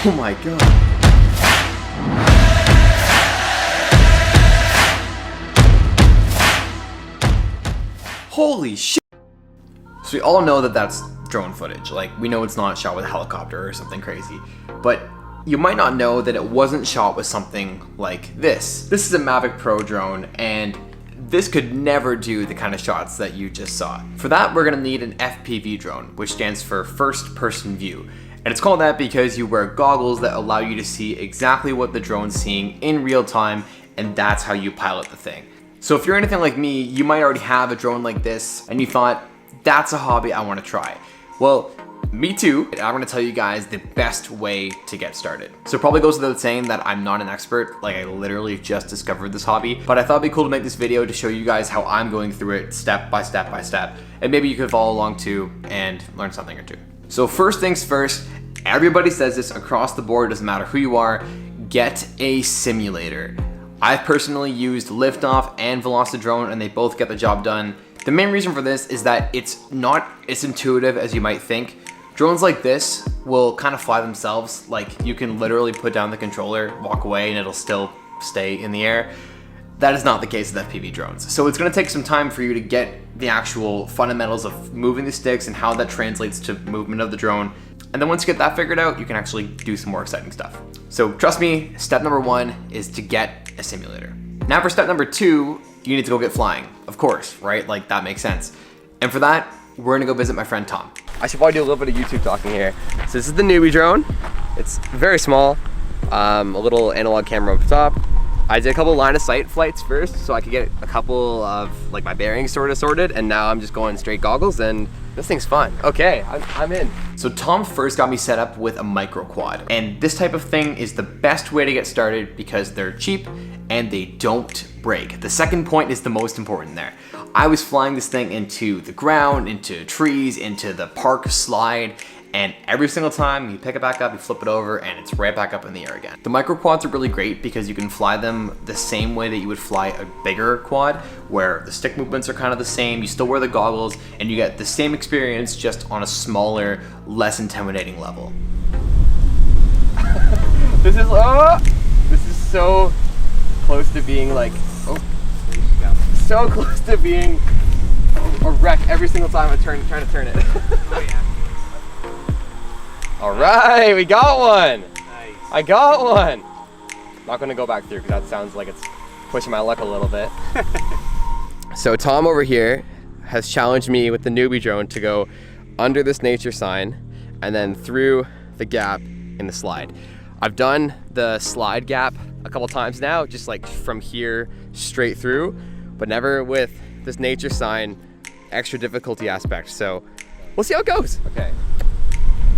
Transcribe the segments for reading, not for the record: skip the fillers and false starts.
Oh my god. Holy shit. So we all know that that's drone footage. Like, we know it's not shot with a helicopter or something crazy. But you might not know that it wasn't shot with something like this. This is a Mavic Pro drone, and this could never do the kind of shots that you just saw. For that, we're gonna need an FPV drone, which stands for first person view. And it's called that because you wear goggles that allow you to see exactly what the drone's seeing in real time, and that's how you pilot the thing. So if you're anything like me, you might already have a drone like this, and you thought, that's a hobby I wanna try. Well, me too. I'm gonna tell you guys the best way to get started. So it probably goes without saying that I'm not an expert, like I literally just discovered this hobby, but I thought it'd be cool to make this video to show you guys how I'm going through it step by step by step, and maybe you could follow along too and learn something or two. So first things first, everybody says this across the board, doesn't matter who you are, get a simulator. I've personally used Liftoff and Velocidrone, and they both get the job done. The main reason for this is that it's not as intuitive as you might think. Drones like this will kind of fly themselves. Like, you can literally put down the controller, walk away, and it'll still stay in the air. That is not the case with FPV drones. So it's gonna take some time for you to get the actual fundamentals of moving the sticks and how that translates to movement of the drone. And then once you get that figured out, you can actually do some more exciting stuff. So trust me, step number one is to get a simulator. Now for step number two, you need to go get flying. Of course, right? Like, that makes sense. And for that, we're gonna go visit my friend Tom. I should probably do a little bit of YouTube talking here. So this is the newbie drone. It's very small, a little analog camera up top. I did a couple line of sight flights first so I could get a couple of like my bearings sort of sorted, and now I'm just going straight goggles, and this thing's fun. Okay, I'm in. So Tom first got me set up with a micro quad, and this type of thing is the best way to get started because they're cheap and they don't break. The second point is the most important there. I was flying this thing into the ground, into trees, into the park slide, and every single time you pick it back up, you flip it over, and it's right back up in the air again. The micro quads are really great because you can fly them the same way that you would fly a bigger quad, where the stick movements are kind of the same, you still wear the goggles, and you get the same experience just on a smaller, less intimidating level. This is so close to being like, so close to being a wreck every single time I trying to turn it. Oh yeah. All right, we got one. Nice. I got one. Not gonna go back through because that sounds like it's pushing my luck a little bit. So Tom over here has challenged me with the newbie drone to go under this nature sign and then through the gap in the slide. I've done the slide gap a couple times now, just like from here straight through, but never with this nature sign extra difficulty aspect. So we'll see how it goes. Okay.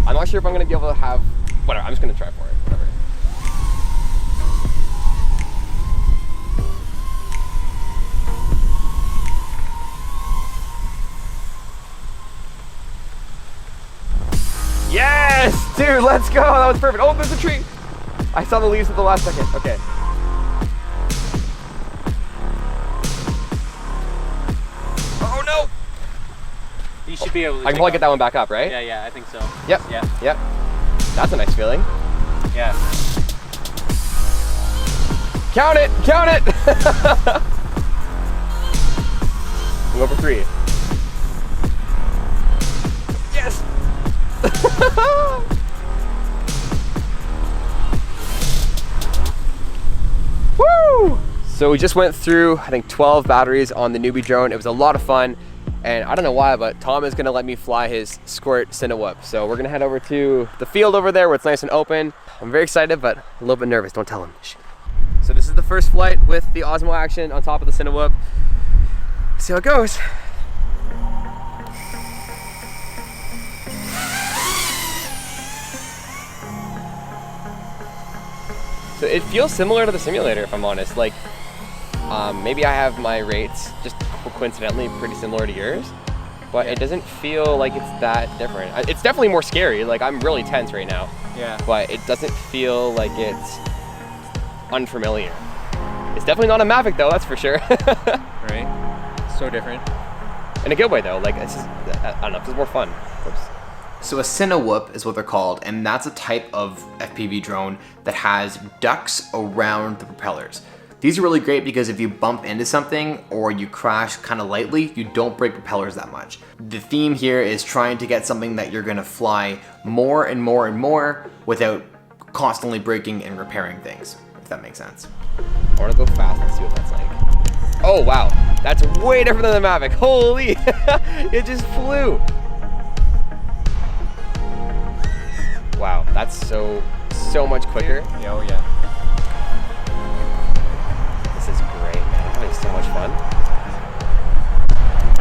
I'm not sure if I'm gonna be able to have, whatever, I'm just gonna try for it, whatever. Yes, dude, let's go, that was perfect. Oh, there's a tree. I saw the leaves at the last second, okay. Oh no! You should be able to. I can probably get that one back up, right? Yeah, I think so. Yep. Yeah. Yep. That's a nice feeling. Yeah. Count it! Count it! We'll go for 3. Yes! Woo! So we just went through, I think, 12 batteries on the newbie drone. It was a lot of fun. And I don't know why, but Tom is gonna let me fly his Squirt Cinewhoop. So we're gonna head over to the field over there where it's nice and open. I'm very excited, but a little bit nervous. Don't tell him. So this is the first flight with the Osmo Action on top of the Cinewhoop. See how it goes. So it feels similar to the simulator, if I'm honest. Like, maybe I have my rates just coincidentally pretty similar to yours, but it doesn't feel like it's that different. It's definitely more scary. Like, I'm really tense right now. Yeah. But it doesn't feel like it's unfamiliar. It's definitely not a Mavic though, that's for sure. Right. So different. In a good way though. Like, it's just, I don't know, it feels more fun. Oops. So a Cinewhoop is what they're called, and that's a type of FPV drone that has ducts around the propellers. These are really great because if you bump into something or you crash kind of lightly, you don't break propellers that much. The theme here is trying to get something that you're gonna fly more and more and more without constantly breaking and repairing things, if that makes sense. I wanna go fast and see what that's like. Oh wow, that's way different than the Mavic. Holy, it just flew. Wow, that's so much quicker. Yeah, oh yeah. This is great, man. I'm having so much fun.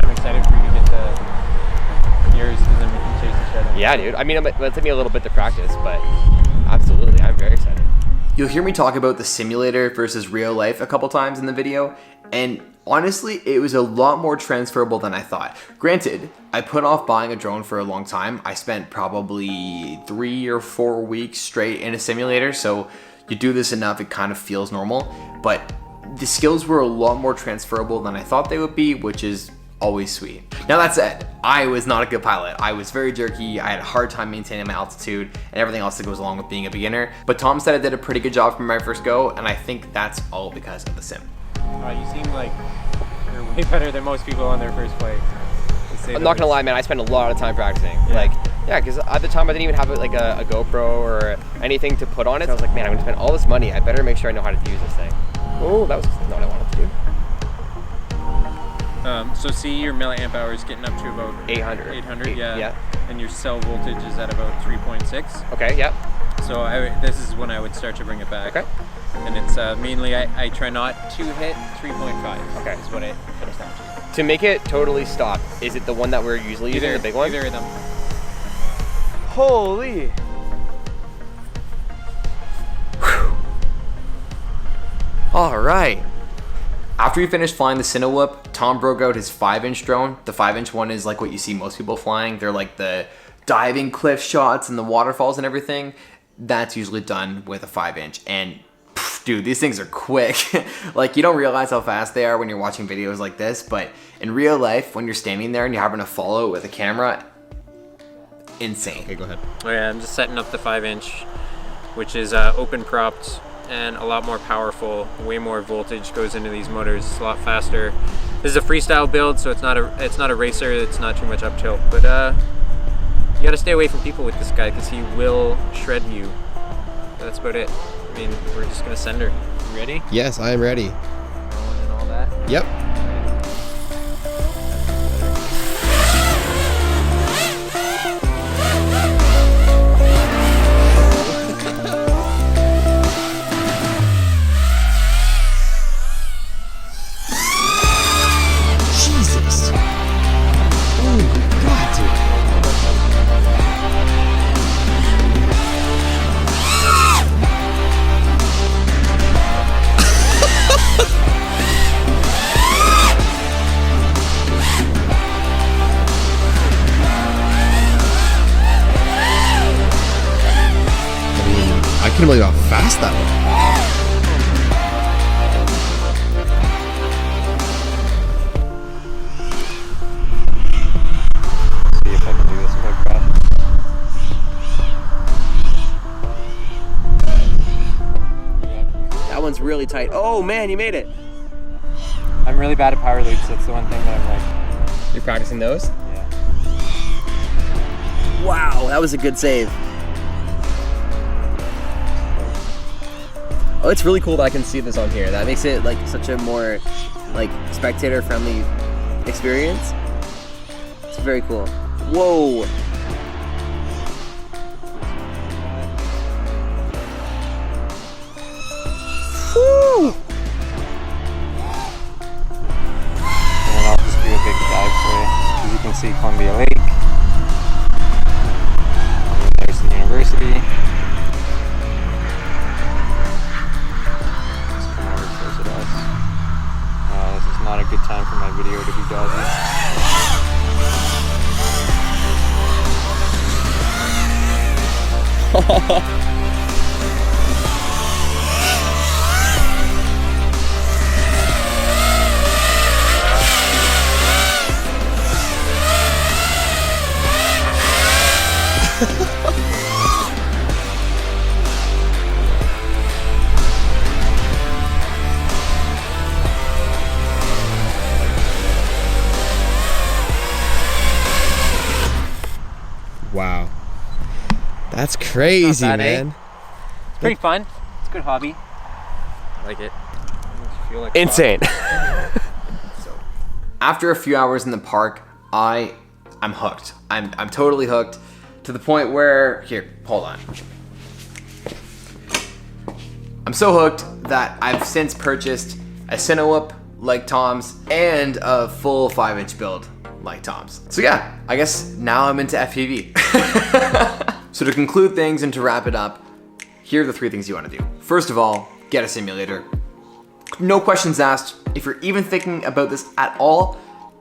I'm excited for you to get to yours because then we can chase each other. Yeah, dude. I mean, it'll take me a little bit to practice, but absolutely, I'm very excited. You'll hear me talk about the simulator versus real life a couple times in the video, and honestly, it was a lot more transferable than I thought. Granted, I put off buying a drone for a long time. I spent probably 3 or 4 weeks straight in a simulator, so you do this enough, it kind of feels normal, but the skills were a lot more transferable than I thought they would be, which is always sweet. Now that said, I was not a good pilot. I was very jerky, I had a hard time maintaining my altitude and everything else that goes along with being a beginner, but Tom said I did a pretty good job from my first go, and I think that's all because of the sim. You seem like you're way better than most people on their first flight. I'm not gonna lie, man, I spent a lot of time practicing. Yeah, because at the time I didn't even have like a GoPro or anything to put on it, so I was like, man, I'm gonna spend all this money, I better make sure I know how to use this thing. Oh, that was not what I wanted to do. So see your milliamp hours getting up to about 800. 800, yeah. yeah. And your cell voltage is at about 3.6. Okay, yeah. So this is when I would start to bring it back. Okay. And it's mainly, I try not to hit 3.5. Okay. Is what it comes down to. To make it totally stop, is it the one that we're usually using, the big one? Either of them. Holy. All right. After we finished flying the Cinewhoop, Tom broke out his 5-inch drone. The 5-inch one is like what you see most people flying. They're like the diving cliff shots and the waterfalls and everything. That's usually done with a 5-inch. And dude, these things are quick. Like, you don't realize how fast they are when you're watching videos like this, but in real life, when you're standing there and you're having to follow it with a camera, insane. Okay, go ahead. Oh yeah, I'm just setting up the 5-inch, which is open propped and a lot more powerful. Way more voltage goes into these motors. It's a lot faster. This is a freestyle build, so it's not a racer. It's not too much up tilt, but you got to stay away from people with this guy because he will shred you. That's about it. I mean, we're just gonna send her. You ready? Yes, I am ready. Rolling and all that. Yep. Jesus. Oh my God, dude. I couldn't believe how fast that was. See if I can do this without crashing. That one's really tight. Oh man, you made it. I'm really bad at power loops. That's the one thing that I'm like. You're practicing those? Yeah. Wow, that was a good save. Oh, it's really cool that I can see this on here. That makes it like such a more like spectator friendly experience. It's very cool. Whoa. Woo! And I'll just do a big dive for you. As you can see, Columbia Lake. And there's the university. Just come over close to us. This is not a good time for my video to be dodgy. Wow. That's crazy, Not bad, eh? man. It's pretty fun. It's a good hobby. I like it. Makes you feel like Insane. After a few hours in the park, I'm hooked. I'm totally hooked to the point where, here, hold on. I'm so hooked that I've since purchased a Cinewhoop like Tom's and a full 5-inch build like Tom's. So yeah, I guess now I'm into FPV. So to conclude things and to wrap it up, here are the 3 things you want to do. First of all, get a simulator. No questions asked. If you're even thinking about this at all,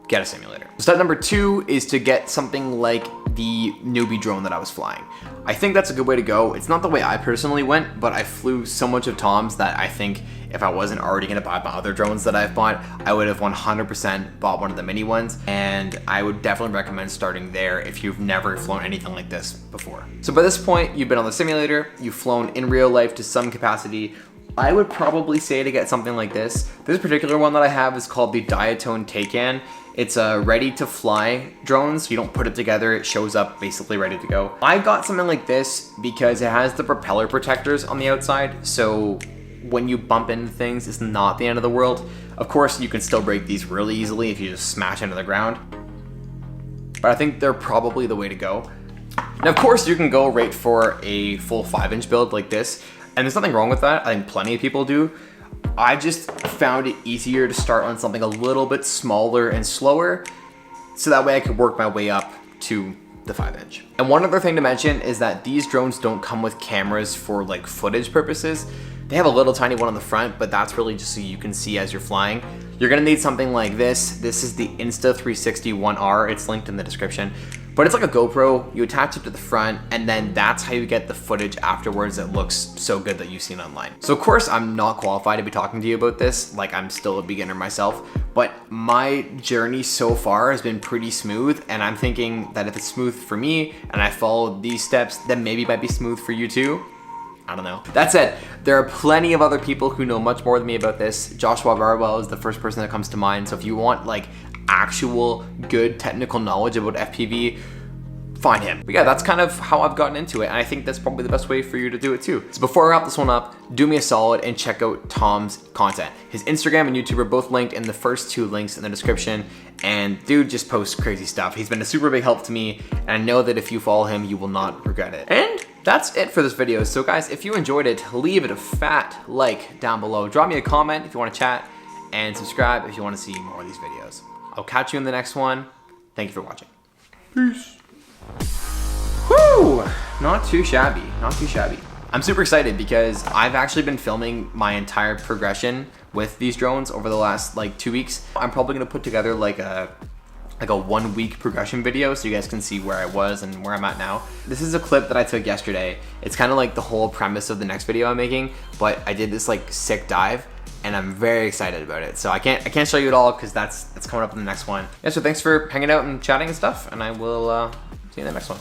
get a simulator. Step number 2 is to get something like the newbie drone that I was flying. I think that's a good way to go. It's not the way I personally went, but I flew so much of Tom's that I think if I wasn't already gonna buy my other drones that I've bought, I would have 100% bought one of the mini ones, and I would definitely recommend starting there if you've never flown anything like this before. So by this point, you've been on the simulator, you've flown in real life to some capacity. I would probably say to get something like this. This particular one that I have is called the Diatone Taycan. It's a ready to fly drone, so you don't put it together, it shows up basically ready to go. I got something like this because it has the propeller protectors on the outside, so when you bump into things, it's not the end of the world. Of course, you can still break these really easily if you just smash into the ground, but I think they're probably the way to go. Now, of course, you can go right for a full 5-inch build like this, and there's nothing wrong with that. I think plenty of people do. I just found it easier to start on something a little bit smaller and slower, so that way I could work my way up to the 5-inch. And one other thing to mention is that these drones don't come with cameras for like footage purposes. They have a little tiny one on the front, but that's really just so you can see as you're flying. You're gonna need something like this. This is the Insta360 1R. It's linked in the description. But it's like a GoPro, you attach it to the front, and then that's how you get the footage afterwards that looks so good that you've seen online. So of course, I'm not qualified to be talking to you about this, like I'm still a beginner myself, but my journey so far has been pretty smooth, and I'm thinking that if it's smooth for me, and I follow these steps, then maybe it might be smooth for you too. I don't know. That said, there are plenty of other people who know much more than me about this. Joshua Barwell is the first person that comes to mind, so if you want like actual good technical knowledge about FPV, find him. But yeah, that's kind of how I've gotten into it, and I think that's probably the best way for you to do it too. So before I wrap this one up, do me a solid and check out Tom's content. His Instagram and YouTube are both linked in the first 2 links in the description, and dude just posts crazy stuff. He's been a super big help to me, and I know that if you follow him, you will not regret it. And that's it for this video. So guys, if you enjoyed it, leave it a fat like down below. Drop me a comment if you want to chat, and subscribe if you want to see more of these videos. I'll catch you in the next one. Thank you for watching. Peace. Woo! Not too shabby, not too shabby. I'm super excited because I've actually been filming my entire progression with these drones over the last like 2 weeks. I'm probably gonna put together like a 1-week progression video so you guys can see where I was and where I'm at now. This is a clip that I took yesterday. It's kind of like the whole premise of the next video I'm making, but I did this like sick dive, and I'm very excited about it. So I can't show you it all because that's coming up in the next one. Yeah, so thanks for hanging out and chatting and stuff, and I will see you in the next one.